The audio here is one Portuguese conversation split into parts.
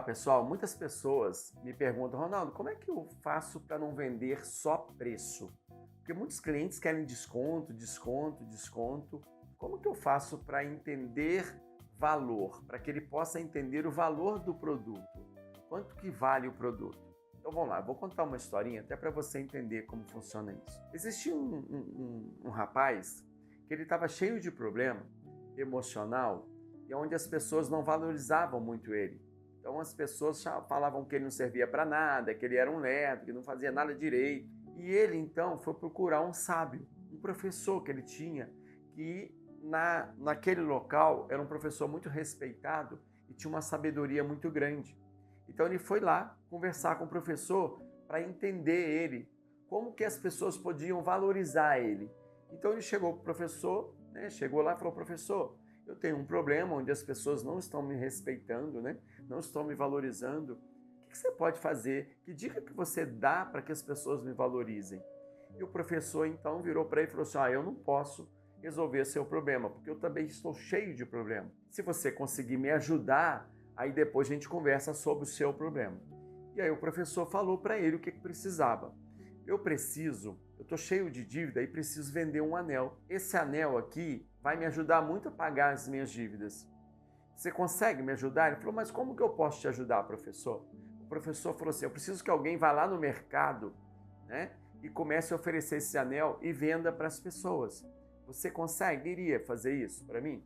Olá pessoal, muitas pessoas me perguntam, Ronaldo, como é que eu faço para não vender só preço? Porque muitos clientes querem desconto, desconto, desconto. Como que eu faço para entender valor, para que ele possa entender o valor do produto? Quanto que vale o produto? Então vamos lá, vou contar uma historinha até para você entender como funciona isso. Existia um rapaz que ele estava cheio de problema emocional e onde as pessoas não valorizavam muito ele. Então as pessoas falavam que ele não servia para nada, que ele era um lerdo, que não fazia nada direito. E ele então foi procurar um sábio, um professor que ele tinha, que naquele local era um professor muito respeitado e tinha uma sabedoria muito grande. Então ele foi lá conversar com o professor para entender ele, como que as pessoas podiam valorizar ele. Então ele chegou para o professor, chegou lá e falou, professor, eu tenho um problema onde as pessoas não estão me respeitando, não estão me valorizando. O que você pode fazer? Que dica que você dá para que as pessoas me valorizem? E o professor então virou para ele e falou assim, eu não posso resolver seu problema, porque eu também estou cheio de problema. Se você conseguir me ajudar, aí depois a gente conversa sobre o seu problema. E aí o professor falou para ele o que precisava. Eu estou cheio de dívida e preciso vender um anel. Esse anel aqui vai me ajudar muito a pagar as minhas dívidas. Você consegue me ajudar? Ele falou, mas como que eu posso te ajudar, professor? O professor falou assim, eu preciso que alguém vá lá no mercado, e comece a oferecer esse anel e venda para as pessoas. Você conseguiria fazer isso para mim?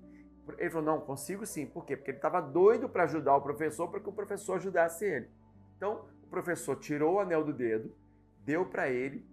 Ele falou, não, consigo sim. Por quê? Porque ele estava doido para ajudar o professor, para que o professor ajudasse ele. Então, o professor tirou o anel do dedo, deu para ele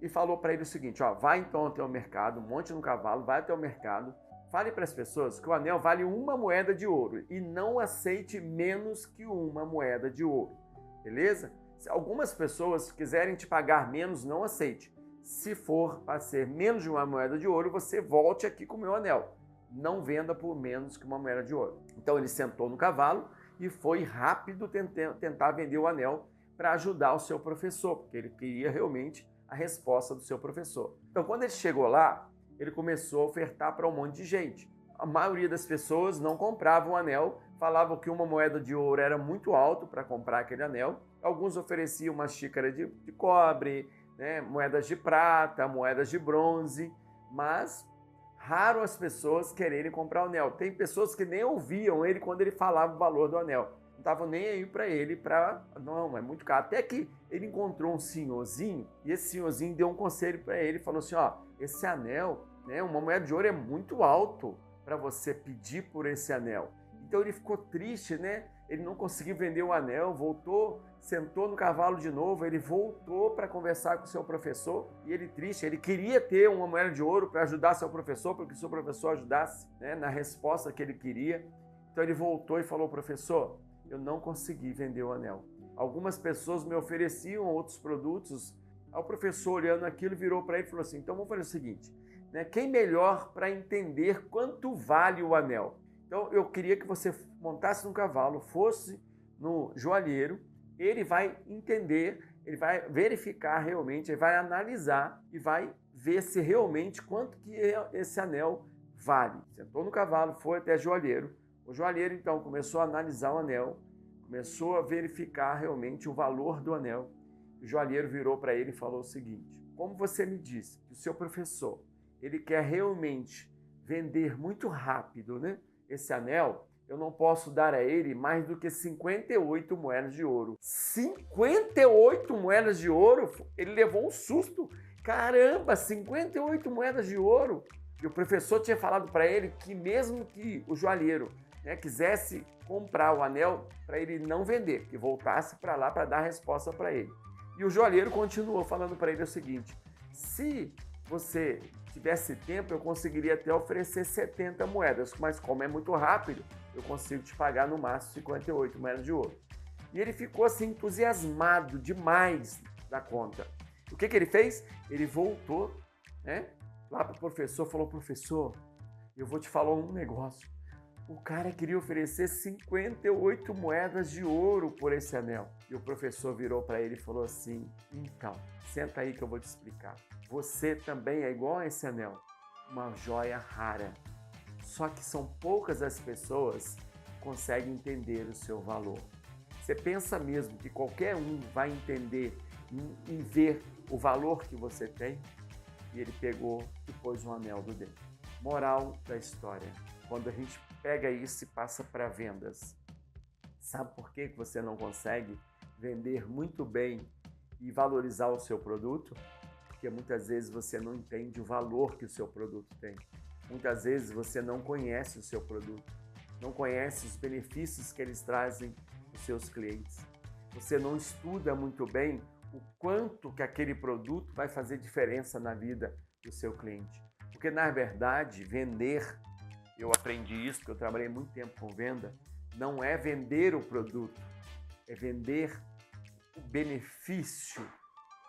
e falou para ele o seguinte, vai então até o mercado, monte no cavalo, vai até o mercado, fale para as pessoas que o anel vale 1 moeda de ouro e não aceite menos que 1 moeda de ouro, beleza? Se algumas pessoas quiserem te pagar menos, não aceite. Se for para ser menos de 1 moeda de ouro, você volte aqui com o meu anel. Não venda por menos que 1 moeda de ouro. Então ele sentou no cavalo e foi rápido tentar vender o anel para ajudar o seu professor, porque ele queria realmente a resposta do seu professor. Então quando ele chegou lá, ele começou a ofertar para um monte de gente. A maioria das pessoas não compravam o anel, falavam que 1 moeda de ouro era muito alto para comprar aquele anel. Alguns ofereciam uma xícara de cobre, moedas de prata, moedas de bronze, mas raro as pessoas quererem comprar o anel. Tem pessoas que nem ouviam ele quando ele falava o valor do anel. Não estavam nem aí para ele, não, é muito caro. Até que ele encontrou um senhorzinho, e esse senhorzinho deu um conselho para ele, falou assim, esse anel, 1 moeda de ouro é muito alto para você pedir por esse anel. Então ele ficou triste, Ele não conseguiu vender o anel, voltou, sentou no cavalo de novo, ele voltou para conversar com o seu professor, e ele triste, ele queria ter 1 moeda de ouro para ajudar seu professor, para que o seu professor ajudasse, na resposta que ele queria. Então ele voltou e falou, professor, eu não consegui vender o anel. Algumas pessoas me ofereciam outros produtos. O professor, olhando aquilo, virou para ele e falou assim, então vamos fazer o seguinte, quem melhor para entender quanto vale o anel? Então eu queria que você montasse no cavalo, fosse no joalheiro, ele vai entender, ele vai verificar realmente, ele vai analisar e vai ver se realmente quanto que esse anel vale. Sentou no cavalo, foi até o joalheiro então começou a analisar o anel, começou a verificar realmente o valor do anel. O joalheiro virou para ele e falou o seguinte, como você me disse que o seu professor, ele quer realmente vender muito rápido, esse anel, eu não posso dar a ele mais do que 58 moedas de ouro. 58 moedas de ouro? Ele levou um susto. Caramba, 58 moedas de ouro? E o professor tinha falado para ele que mesmo que o joalheiro quisesse comprar o anel, para ele não vender, que voltasse para lá para dar a resposta para ele. E o joalheiro continuou falando para ele o seguinte, se você tivesse tempo, eu conseguiria até oferecer 70 moedas, mas como é muito rápido, eu consigo te pagar no máximo 58 moedas de ouro. E ele ficou assim entusiasmado demais da conta. O que ele fez? Ele voltou lá para o professor, falou, professor, eu vou te falar um negócio. O cara queria oferecer 58 moedas de ouro por esse anel. E o professor virou para ele e falou assim, então, senta aí que eu vou te explicar. Você também é igual a esse anel, uma joia rara. Só que são poucas as pessoas que conseguem entender o seu valor. Você pensa mesmo que qualquer um vai entender e ver o valor que você tem? E ele pegou e pôs um anel do dedo. Moral da história: quando a gente pega isso e passa para vendas, sabe por que você não consegue vender muito bem e valorizar o seu produto? Porque muitas vezes você não entende o valor que o seu produto tem. Muitas vezes você não conhece o seu produto, não conhece os benefícios que eles trazem para os seus clientes. Você não estuda muito bem o quanto que aquele produto vai fazer diferença na vida do seu cliente. Porque, na verdade, vender, eu aprendi isso, porque eu trabalhei muito tempo com venda, não é vender o produto, é vender o benefício,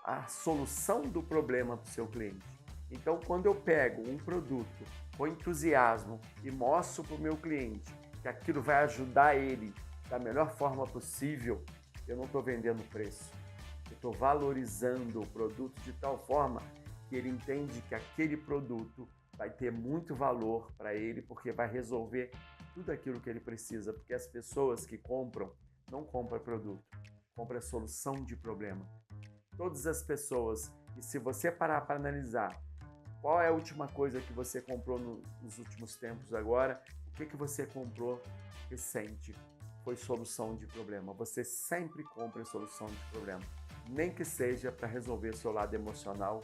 a solução do problema para o seu cliente. Então, quando eu pego um produto com entusiasmo e mostro para o meu cliente que aquilo vai ajudar ele da melhor forma possível, eu não estou vendendo preço. Eu estou valorizando o produto de tal forma que ele entende que aquele produto vai ter muito valor para ele, porque vai resolver tudo aquilo que ele precisa. Porque as pessoas que compram, não compram produto, compram solução de problema. Todas as pessoas, e se você parar para analisar, qual é a última coisa que você comprou nos últimos tempos agora? O que você comprou recente? Foi solução de problema. Você sempre compra solução de problema. Nem que seja para resolver seu lado emocional,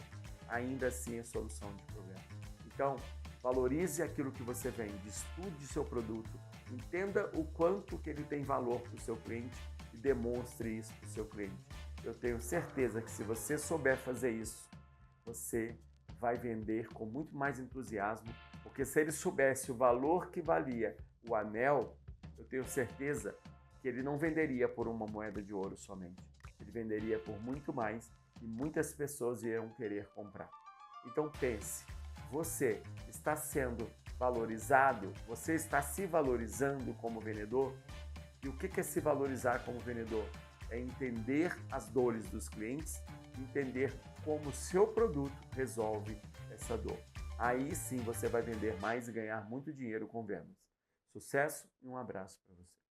ainda assim é solução de problema. Então, valorize aquilo que você vende, estude seu produto, entenda o quanto que ele tem valor para o seu cliente e demonstre isso para o seu cliente. Eu tenho certeza que se você souber fazer isso, você vai vender com muito mais entusiasmo, porque se ele soubesse o valor que valia o anel, eu tenho certeza que ele não venderia por uma moeda de ouro somente. Ele venderia por muito mais e muitas pessoas iriam querer comprar. Então pense, você está sendo valorizado? Você está se valorizando como vendedor? E o que é se valorizar como vendedor? É entender as dores dos clientes, entender como o seu produto resolve essa dor. Aí sim você vai vender mais e ganhar muito dinheiro com vendas. Sucesso e um abraço para você.